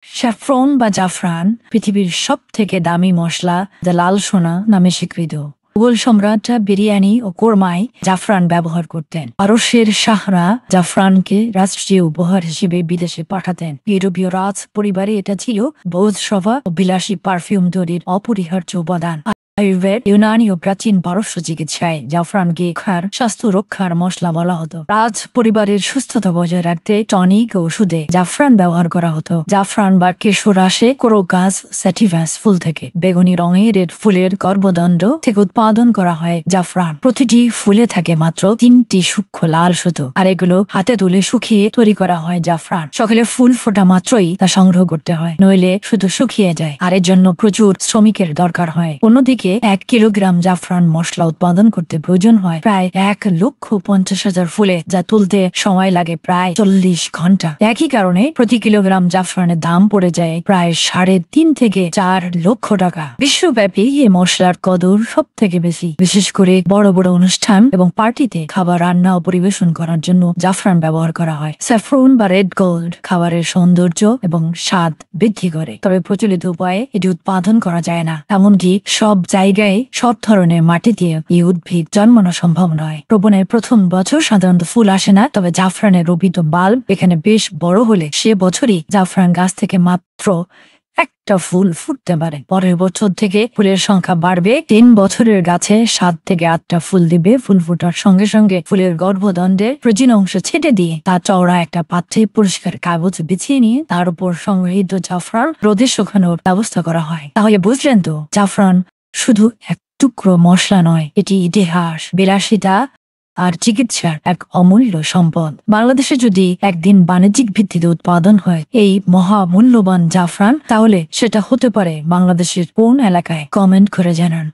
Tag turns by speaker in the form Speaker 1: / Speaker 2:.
Speaker 1: Saffron বা জাফরান পৃথিবীর সব থেকে দামি মশলা, যা লাল সোনা নামে স্বীকৃত। মুঘল সম্রাটরা বিরিয়ানি ও কোরমায় জাফরান ব্যবহার করতেন। পারস্যের শাহরা জাফরানকে রাষ্ট্রীয় উপহার হিসেবে বিদেশে পাঠাতেন। ইউরোপীয় রাজ পরিবারে এটা ছিল ভোজসভা ও বিলাসী পারফিউম তৈরির অপরিহার্য উপাদান। আয়ুর্বেদ, ইউনানি ও প্রাচীন পারস্য চিকিৎসায় জাফরানকে স্বাস্থ্য রক্ষার মশলা বলা হতো। রাজ পরিবারের সুস্থতা বজায় রাখতে টনিক ও ওষুধে জাফরান ব্যবহার করা হতো। জাফরান বা কেশর আসে কোরোকাস স্যাটিভাস ফুল থেকে। বেগুনি রঙের এর ফুলের গর্ভদণ্ড থেকে উৎপাদন করা হয় জাফরান। প্রতিটি ফুলে থাকে মাত্র 3টি সূক্ষ্ম লাল সুতো, আর এগুলো হাতে তুলে শুকিয়ে তৈরি করা হয় জাফরান। সকালে ফুল ফোটা মাত্রই তা সংগ্রহ করতে হয়, নইলে শুধু শুকিয়ে যায়, আর এর জন্য প্রচুর শ্রমিকের দরকার হয়। অন্যদিকে 1 কিলোগ্রাম জাফরান মশলা উৎপাদন করতে প্রয়োজন হয় প্রায় 1,50,000 ফুলে, যা তুলতে সময় লাগে প্রায় 40 ঘন্টা। একই কারণে প্রতি কিলোগ্রাম জাফরানের দাম পড়ে যায় প্রায় 3.5 থেকে 4 লক্ষ টাকা। বিশ্বব্যাপী এই মশলার কদর সব থেকে বেশি, বিশেষ করে বড় বড় অনুষ্ঠান এবং পার্টিতে খাবার রান্না ও পরিবেশন করার জন্য জাফরান ব্যবহার করা হয়। স্যাফরন বা রেড গোল্ড খাবারের সৌন্দর্য এবং স্বাদ বৃদ্ধি করে, তবে প্রচলিত উপায়ে এটি উৎপাদন করা যায় না। এমনকি সব জায়গায় সব ধরনের মাটি দিয়ে এই উদ্ভিদ জন্মানো সম্ভব নয়। রোপণের প্রথম বছর সাধারণত ফুল আসে না, তবে জাফরানের রোপিত বাল্ব এখানে বেশ বড় হলে সে বছরই জাফরান গাছ থেকে মাত্র একটা ফুল ফুটতে পারে। পরের বছর থেকে ফুলের সংখ্যা বাড়বে। 3 বছরের গাছে 7 থেকে 8টা ফুল দিবে। ফুল ফোটার সঙ্গে সঙ্গে ফুলের গর্ভদণ্ডের প্রজনন অংশ ছেটে দিয়ে তা চওড়া একটা পাত্রে পরিষ্কার কাগজ বিছিয়ে নিয়ে তার উপর সংগৃহীত জাফরান রোদে শুকানোর ব্যবস্থা করা হয়। তাহলে বুঝলেন তো, জাফরান শুধু এক টুকরো মশলা নয়, এটি ইতিহাস, বিলাসিতা আর চিকিৎসার এক অমূল্য সম্পদ। বাংলাদেশে যদি একদিন বাণিজ্যিক ভিত্তিতে উৎপাদন হয় এই মহামূল্যবান জাফরান, তাহলে সেটা হতে পারে বাংলাদেশের কোন এলাকায়? কমেন্ট করে জানান।